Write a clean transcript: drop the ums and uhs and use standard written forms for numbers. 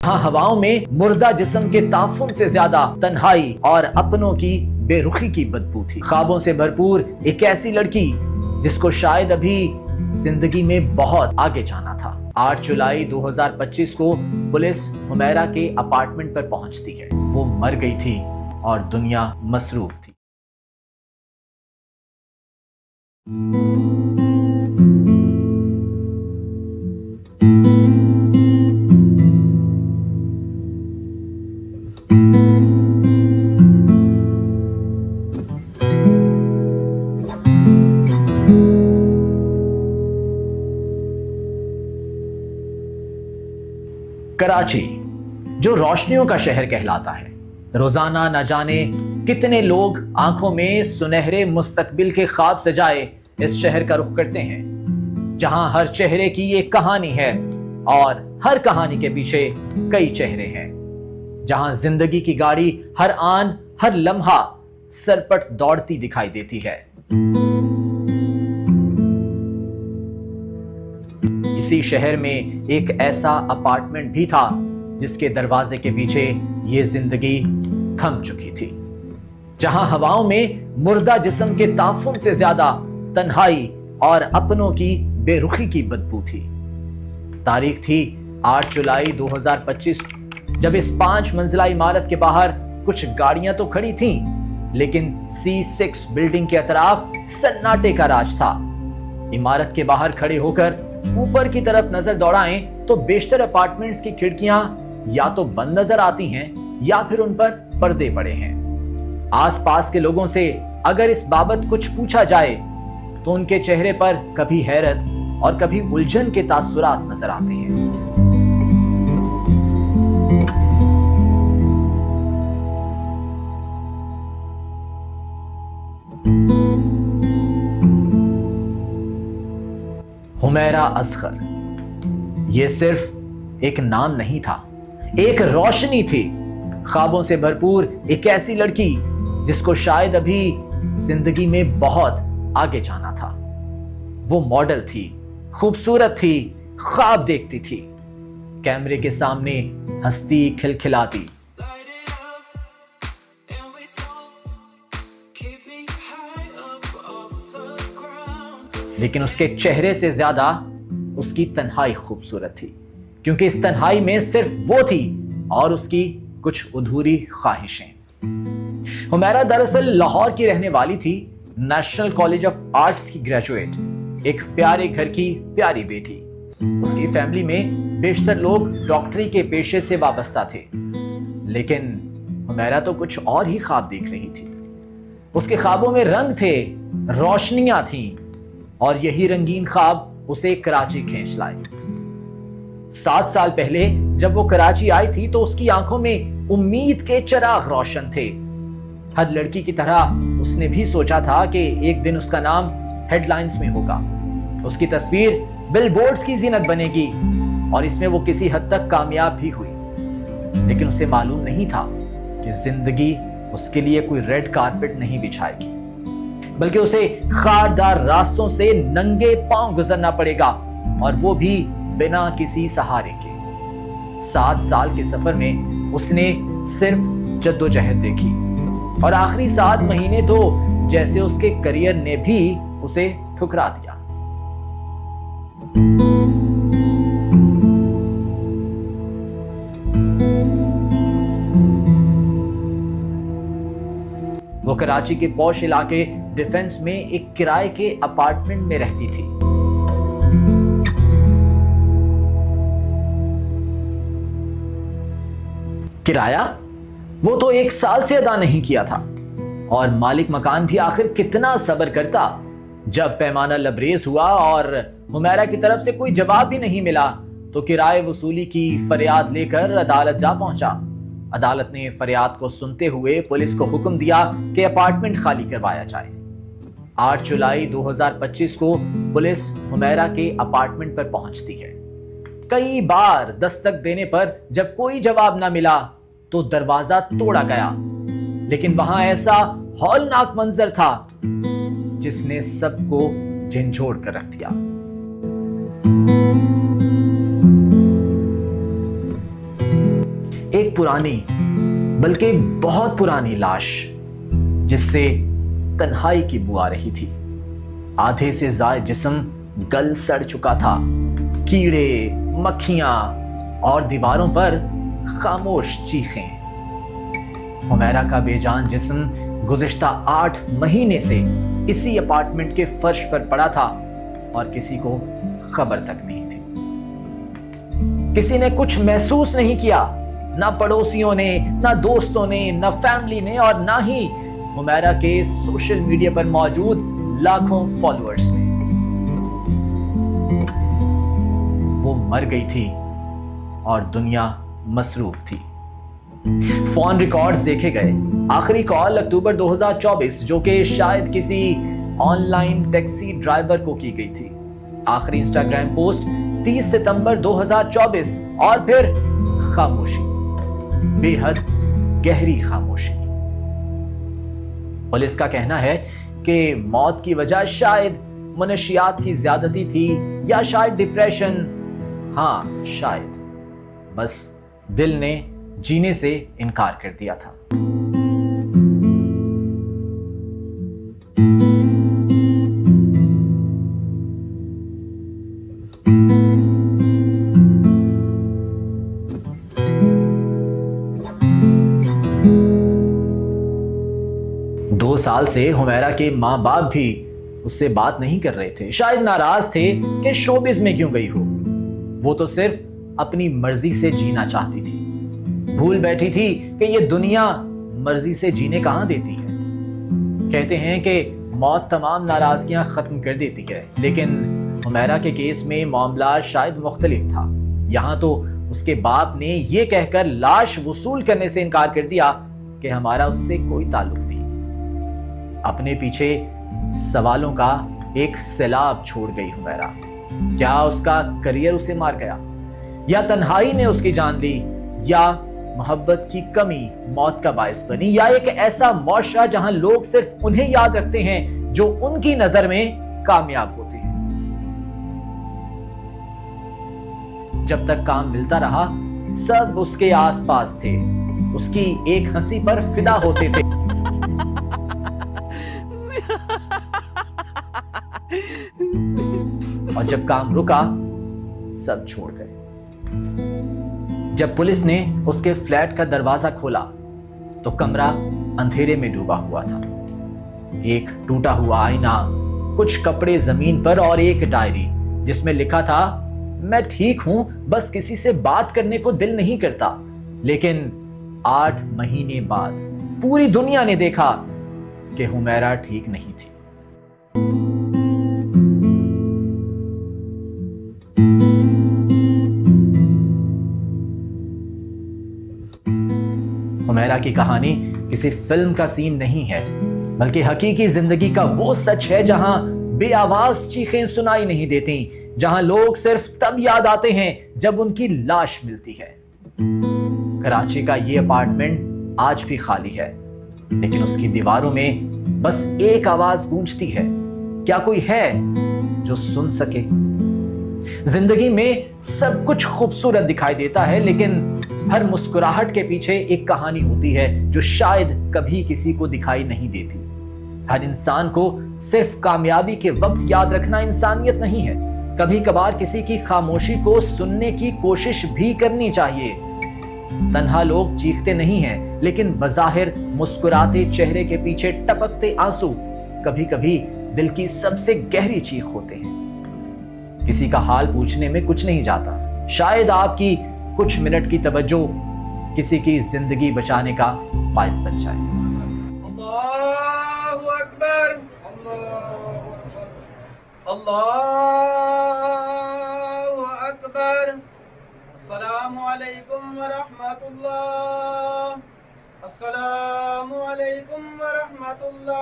हाँ, हवाओं में मुर्दा जिस्म के ताफुन से ज्यादा तन्हाई और अपनों की बेरुखी की बदबू थी। ख्वाबों से भरपूर एक ऐसी लड़की जिसको शायद अभी जिंदगी में बहुत आगे जाना था। 8 जुलाई 2025 को पुलिस हुमैरा के अपार्टमेंट पर पहुंचती है। वो मर गई थी और दुनिया मसरूफ थी। कराची, जो रोशनियों का शहर कहलाता है, रोजाना न जाने कितने लोग आंखों में सुनहरे मुस्तकबिल के ख्वाब सजाए इस शहर का रुख करते हैं, जहां हर चेहरे की एक कहानी है और हर कहानी के पीछे कई चेहरे हैं, जहां जिंदगी की गाड़ी हर आन हर लम्हा सरपट दौड़ती दिखाई देती है। इसी शहर में एक ऐसा अपार्टमेंट भी था जिसके दरवाजे के पीछे ये जिंदगी थम चुकी थी, जहां हवाओं में मुर्दा जिस्म के ताफुन से ज्यादा तन्हाई और अपनों की बेरुखी की बदबू थी। तारीख थी 8 जुलाई 2025, जब इस 5 मंजिला इमारत के बाहर कुछ गाड़ियां तो खड़ी थीं, लेकिन C6 बिल्डिंग के अतराफ सन्नाटे का राज था। इमारत के बाहर खड़े होकर ऊपर की तरफ नजर दौड़ाएं तो बेशतर अपार्टमेंट्स की खिड़कियां या तो बंद नजर आती हैं या फिर उन पर पर्दे पड़े हैं। आसपास के लोगों से अगर इस बाबत कुछ पूछा जाए तो उनके चेहरे पर कभी हैरत और कभी उलझन के तासुरात नजर आते हैं। हुमैरा असगर, यह सिर्फ एक नाम नहीं था, एक रोशनी थी। ख्वाबों से भरपूर एक ऐसी लड़की जिसको शायद अभी जिंदगी में बहुत आगे जाना था। वो मॉडल थी, खूबसूरत थी, ख्वाब देखती थी, कैमरे के सामने हंसती खिलखिलाती। लेकिन उसके चेहरे से ज्यादा उसकी तन्हाई खूबसूरत थी, क्योंकि इस तन्हाई में सिर्फ वो थी और उसकी कुछ अधूरी ख्वाहिशें। हुमैरा दरअसल लाहौर की रहने वाली थी, नेशनल कॉलेज ऑफ आर्ट्स की ग्रेजुएट, एक प्यारे घर की प्यारी बेटी। उसकी फैमिली में बेशतर लोग डॉक्टरी के पेशे से वाबस्ता थे, लेकिन हुमैरा तो कुछ और ही ख्वाब देख रही थी। उसके ख्वाबों में रंग थे, रोशनियां थीं, और यही रंगीन ख्वाब उसे कराची खींच लाए। 7 साल पहले जब वो कराची आई थी तो उसकी आंखों में उम्मीद के चिराग रोशन थे। हर लड़की की तरह उसने भी सोचा था कि एक दिन उसका नाम हेडलाइंस में होगा, उसकी तस्वीर बिलबोर्ड्स की जीनत बनेगी, और इसमें वो किसी हद तक कामयाब भी हुई। लेकिन उसे मालूम नहीं था कि जिंदगी उसके लिए कोई रेड कारपेट नहीं बिछाएगी, बल्कि उसे खारदार रास्तों से नंगे पांव गुजरना पड़ेगा, और वो भी बिना किसी सहारे के। 7 साल के सफर में उसने सिर्फ जद्दोजहद देखी, और आखिरी 7 महीने तो जैसे उसके करियर ने भी उसे ठुकरा दिया। वो कराची के पॉश इलाके डिफेंस में एक किराए के अपार्टमेंट में रहती थी। किराया वो तो 1 साल से अदा नहीं किया था, और मालिक मकान भी आखिर कितना सब्र करता। जब पैमाना लबरेज हुआ और हुमैरा की तरफ से कोई जवाब भी नहीं मिला तो किराए वसूली की फरियाद लेकर अदालत जा पहुंचा। अदालत ने फरियाद को सुनते हुए पुलिस को हुक्म दिया कि अपार्टमेंट खाली करवाया जाए। 8 जुलाई 2025 को पुलिस हुमैरा के अपार्टमेंट पर पहुंचती है। कई बार दस्तक देने पर जब कोई जवाब ना मिला तो दरवाजा तोड़ा गया, लेकिन वहां ऐसा हौलनाक मंजर था जिसने सबको झंझोड़ कर रख दिया। एक पुरानी, बल्कि बहुत पुरानी लाश जिससे तन्हाई की बू आ रही थी। आधे से ज्यादा जिस्म गल सड़ चुका था। कीड़े, मक्खियां और दीवारों पर खामोश चीखें। हुमैरा का बेजान जिस्म गुज़िश्ता 8 महीने से इसी अपार्टमेंट के फर्श पर पड़ा था और किसी को खबर तक नहीं थी। किसी ने कुछ महसूस नहीं किया, ना पड़ोसियों ने, ना दोस्तों ने, ना फैमिली ने और ना ही हुमैरा के सोशल मीडिया पर मौजूद लाखों फॉलोअर्स ने। वो मर गई थी और दुनिया मसरूफ थी। फोन रिकॉर्ड्स देखे गए। आखिरी कॉल अक्टूबर 2024 जो कि शायद किसी ऑनलाइन टैक्सी ड्राइवर को की गई थी। आखिरी इंस्टाग्राम पोस्ट 30 सितंबर 2024 और फिर खामोशी, बेहद गहरी खामोशी। पुलिस का कहना है कि मौत की वजह शायद मनशियात की ज्यादती थी या शायद डिप्रेशन। हाँ, शायद बस दिल ने जीने से इनकार कर दिया था। दो साल से हुमैरा के माँ बाप भी उससे बात नहीं कर रहे थे। शायद नाराज थे कि शोबिज में क्यों गई हो। वो तो सिर्फ अपनी मर्जी से जीना चाहती थी। भूल बैठी थी कि ये दुनिया मर्जी से जीने कहां देती है। कहते हैं कि मौत तमाम नाराजगियां खत्म कर देती है, लेकिन हुमैरा के केस में मामला शायद मुख्तलिफ था। यहां तो उसके बाप ने यह कहकर लाश वसूल करने से इनकार कर दिया कि हमारा उससे कोई ताल्लुक नहीं। अपने पीछे सवालों का एक सैलाब छोड़ गई हुमैरा। क्या उसका करियर उसे मार गया, या तन्हाई ने उसकी जान ली, या मोहब्बत की कमी मौत का बायस बनी, या एक ऐसा मौशरा जहां लोग सिर्फ उन्हें याद रखते हैं जो उनकी नजर में कामयाब होते हैं। जब तक काम मिलता रहा सब उसके आसपास थे, उसकी एक हंसी पर फिदा होते थे। और जब काम रुका सब छोड़ गए। जब पुलिस ने उसके फ्लैट का दरवाजा खोला तो कमरा अंधेरे में डूबा हुआ था। एक टूटा हुआ आईना, कुछ कपड़े जमीन पर और एक डायरी जिसमें लिखा था, मैं ठीक हूं, बस किसी से बात करने को दिल नहीं करता। लेकिन 8 महीने बाद पूरी दुनिया ने देखा कि हुमैरा ठीक नहीं थी। हुमैरा की कहानी किसी फिल्म का सीन नहीं है, बल्कि हकीकी जिंदगी का वो सच है जहां बेआवाज चीखें सुनाई नहीं देती, जहां लोग सिर्फ तब याद आते हैं जब उनकी लाश मिलती है। कराची का ये अपार्टमेंट आज भी खाली है, लेकिन उसकी दीवारों में बस एक आवाज गूंजती है, क्या कोई है जो सुन सके? जिंदगी में सब कुछ खूबसूरत दिखाई देता है, लेकिन हर मुस्कुराहट के पीछे एक कहानी होती है जो शायद कभी किसी को दिखाई नहीं देती। हर इंसान को सिर्फ कामयाबी के वक्त याद रखना इंसानियत नहीं है। कभी कभार किसी की खामोशी को सुनने की कोशिश भी करनी चाहिए। तन्हा लोग चीखते नहीं हैं, लेकिन बज़ाहिर मुस्कुराते चेहरे के पीछे टपकते आंसू कभी कभी दिल की सबसे गहरी चीख होते हैं। किसी का हाल पूछने में कुछ नहीं जाता। शायद आपकी कुछ मिनट की तवज्जो किसी की जिंदगी बचाने का बायस बन जाए। अल्लाहु अकबर, अल्लाहु अकबर। अस्सलामु अलैकुम व रहमतुल्लाह, अस्सलामु अलैकुम व रहमतुल्लाह।